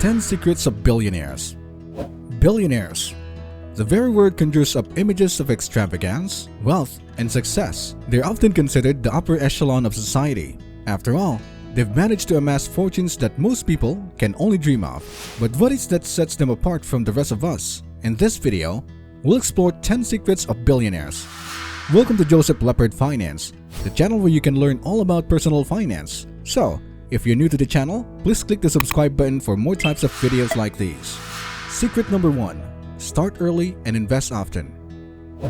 10 Secrets of Billionaires. Billionaires. The very word conjures up images of extravagance, wealth, and success. They're often considered the upper echelon of society. After all, they've managed to amass fortunes that most people can only dream of. But what is that sets them apart from the rest of us? In this video, we'll explore 10 Secrets of Billionaires. Welcome to Joseph Leopard Finance, the channel where you can learn all about personal finance. So, if you're new to the channel, please click the subscribe button for more types of videos like these. Secret number 1. Start early and invest often.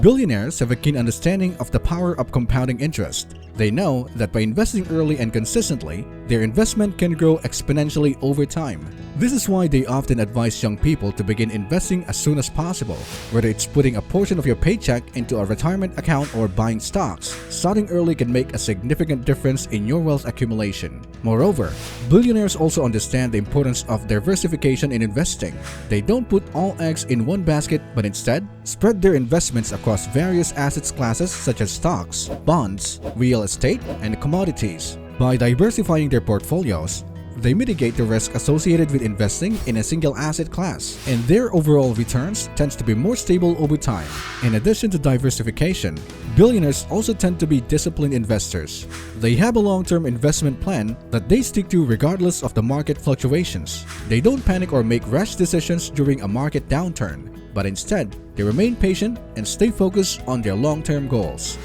Billionaires have a keen understanding of the power of compounding interest. They know that by investing early and consistently, their investment can grow exponentially over time. This is why they often advise young people to begin investing as soon as possible. Whether it's putting a portion of your paycheck into a retirement account or buying stocks, starting early can make a significant difference in your wealth accumulation. Moreover, billionaires also understand the importance of diversification in investing. They don't put all eggs in one basket, but instead spread their investments across various asset classes such as stocks, bonds, real estate, and commodities. By diversifying their portfolios, they mitigate the risk associated with investing in a single asset class, and their overall returns tends to be more stable over time. In addition to diversification, billionaires also tend to be disciplined investors. They have a long-term investment plan that they stick to regardless of the market fluctuations. They don't panic or make rash decisions during a market downturn, but instead, they remain patient and stay focused on their long-term goals.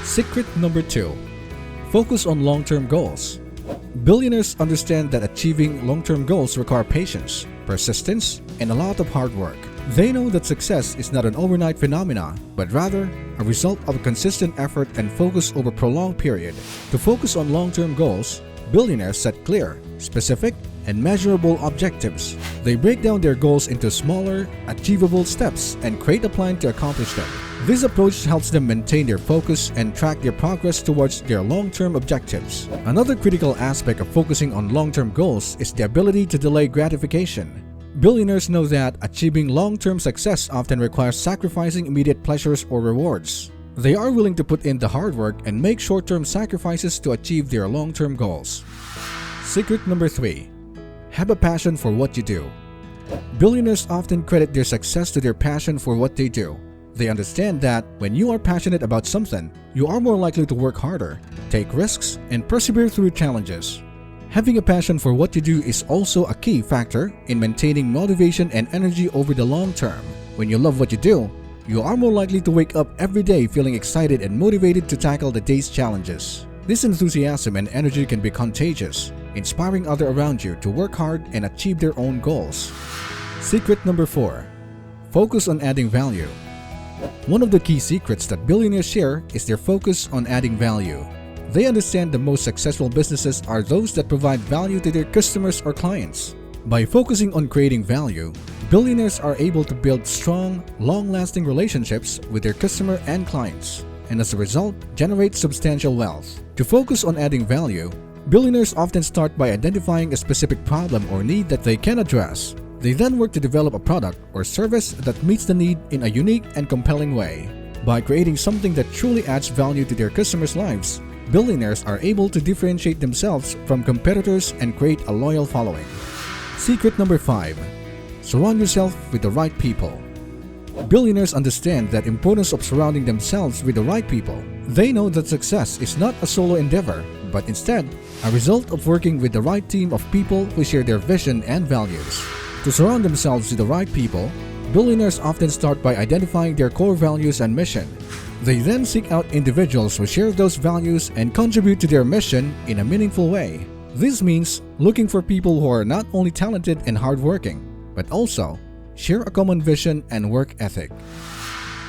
Secret number 2. Focus on long-term goals. Billionaires understand that achieving long-term goals require patience, persistence, and a lot of hard work. They know that success is not an overnight phenomenon, but rather a result of consistent effort and focus over a prolonged period. To focus on long-term goals, billionaires set clear, specific, and measurable objectives. They break down their goals into smaller, achievable steps and create a plan to accomplish them. This approach helps them maintain their focus and track their progress towards their long-term objectives. Another critical aspect of focusing on long-term goals is the ability to delay gratification. Billionaires know that achieving long-term success often requires sacrificing immediate pleasures or rewards. They are willing to put in the hard work and make short-term sacrifices to achieve their long-term goals. Secret number 3. Have a passion for what you do. Billionaires often credit their success to their passion for what they do. They understand that when you are passionate about something, you are more likely to work harder, take risks, and persevere through challenges. Having a passion for what you do is also a key factor in maintaining motivation and energy over the long term. When you love what you do, you are more likely to wake up every day feeling excited and motivated to tackle the day's challenges. This enthusiasm and energy can be contagious, inspiring others around you to work hard and achieve their own goals. Secret number 4. Focus on adding value. One of the key secrets that billionaires share is their focus on adding value. They understand the most successful businesses are those that provide value to their customers or clients. By focusing on creating value, billionaires are able to build strong, long-lasting relationships with their customers and clients, and as a result, generate substantial wealth. To focus on adding value, billionaires often start by identifying a specific problem or need that they can address. They then work to develop a product or service that meets the need in a unique and compelling way. By creating something that truly adds value to their customers' lives, billionaires are able to differentiate themselves from competitors and create a loyal following. Secret number 5. Surround yourself with the right people. Billionaires understand the importance of surrounding themselves with the right people. They know that success is not a solo endeavor, but instead, a result of working with the right team of people who share their vision and values. To surround themselves with the right people, billionaires often start by identifying their core values and mission. They then seek out individuals who share those values and contribute to their mission in a meaningful way. This means looking for people who are not only talented and hardworking, but also share a common vision and work ethic.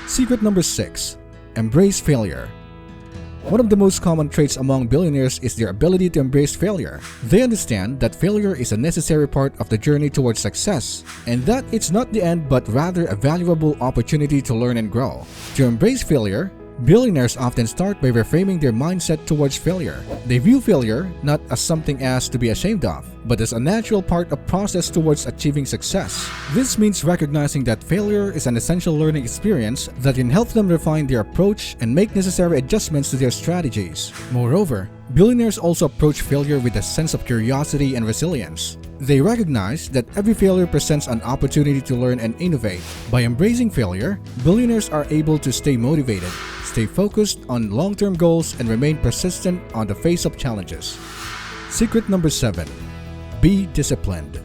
Secret number 6. Embrace failure. One of the most common traits among billionaires is their ability to embrace failure. They understand that failure is a necessary part of the journey towards success, and that it's not the end but rather a valuable opportunity to learn and grow. To embrace failure, billionaires often start by reframing their mindset towards failure. They view failure not as something to be ashamed of, but as a natural part of process towards achieving success. This means recognizing that failure is an essential learning experience that can help them refine their approach and make necessary adjustments to their strategies. Moreover, billionaires also approach failure with a sense of curiosity and resilience. They recognize that every failure presents an opportunity to learn and innovate. By embracing failure, billionaires are able to stay motivated, stay focused on long-term goals, and remain persistent on the face of challenges. Secret number 7. Be disciplined.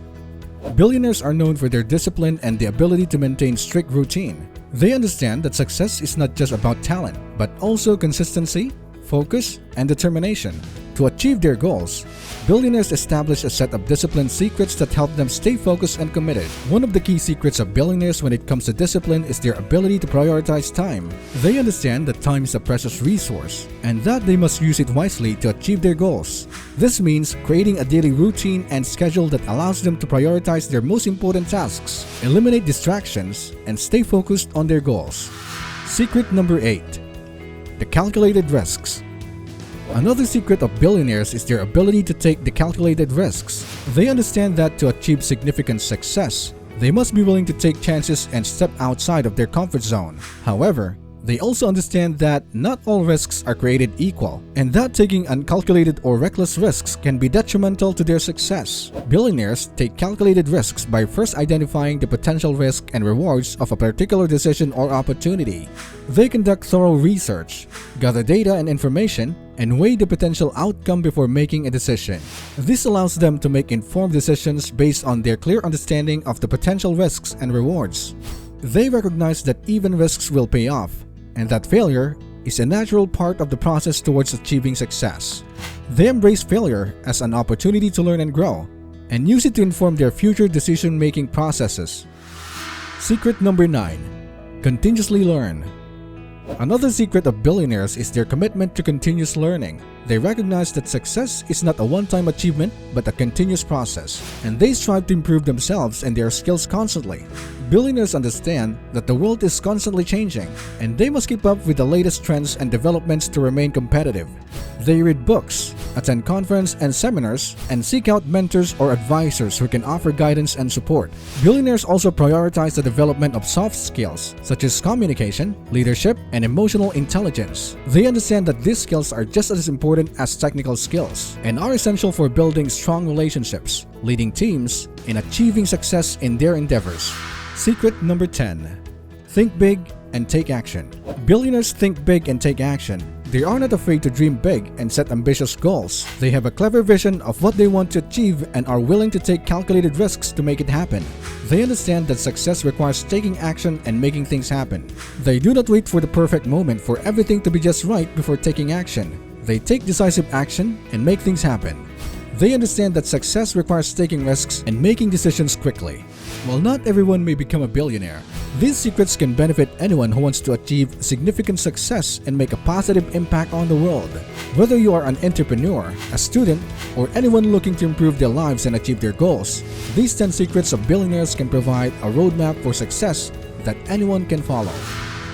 Billionaires are known for their discipline and the ability to maintain strict routine. They understand that success is not just about talent, but also consistency, focus, and determination. To achieve their goals, billionaires establish a set of discipline secrets that help them stay focused and committed. One of the key secrets of billionaires when it comes to discipline is their ability to prioritize time. They understand that time is a precious resource and that they must use it wisely to achieve their goals. This means creating a daily routine and schedule that allows them to prioritize their most important tasks, eliminate distractions, and stay focused on their goals. Secret number 8. The calculated risks. Another secret of billionaires is their ability to take the calculated risks. They understand that to achieve significant success, they must be willing to take chances and step outside of their comfort zone. However, they also understand that not all risks are created equal, and that taking uncalculated or reckless risks can be detrimental to their success. Billionaires take calculated risks by first identifying the potential risk and rewards of a particular decision or opportunity. They conduct thorough research, gather data and information, and weigh the potential outcome before making a decision. This allows them to make informed decisions based on their clear understanding of the potential risks and rewards. They recognize that even risks will pay off, and that failure is a natural part of the process towards achieving success. They embrace failure as an opportunity to learn and grow, and use it to inform their future decision-making processes. Secret number 9. Continuously learn. Another secret of billionaires is their commitment to continuous learning. They recognize that success is not a one-time achievement but a continuous process, and they strive to improve themselves and their skills constantly. Billionaires understand that the world is constantly changing, and they must keep up with the latest trends and developments to remain competitive. They read books, attend conferences and seminars, and seek out mentors or advisors who can offer guidance and support. Billionaires also prioritize the development of soft skills such as communication, leadership, and emotional intelligence. They understand that these skills are just as important as technical skills and are essential for building strong relationships, leading teams, and achieving success in their endeavors. Secret number 10. Think big and take action. Billionaires think big and take action. They are not afraid to dream big and set ambitious goals. They have a clever vision of what they want to achieve and are willing to take calculated risks to make it happen. They understand that success requires taking action and making things happen. They do not wait for the perfect moment for everything to be just right before taking action. They take decisive action and make things happen. They understand that success requires taking risks and making decisions quickly. While not everyone may become a billionaire, these secrets can benefit anyone who wants to achieve significant success and make a positive impact on the world. Whether you are an entrepreneur, a student, or anyone looking to improve their lives and achieve their goals, these 10 secrets of billionaires can provide a roadmap for success that anyone can follow.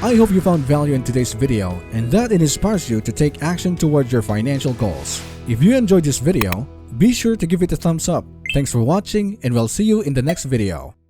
I hope you found value in today's video and that it inspires you to take action towards your financial goals. If you enjoyed this video, be sure to give it a thumbs up. Thanks for watching, and we'll see you in the next video.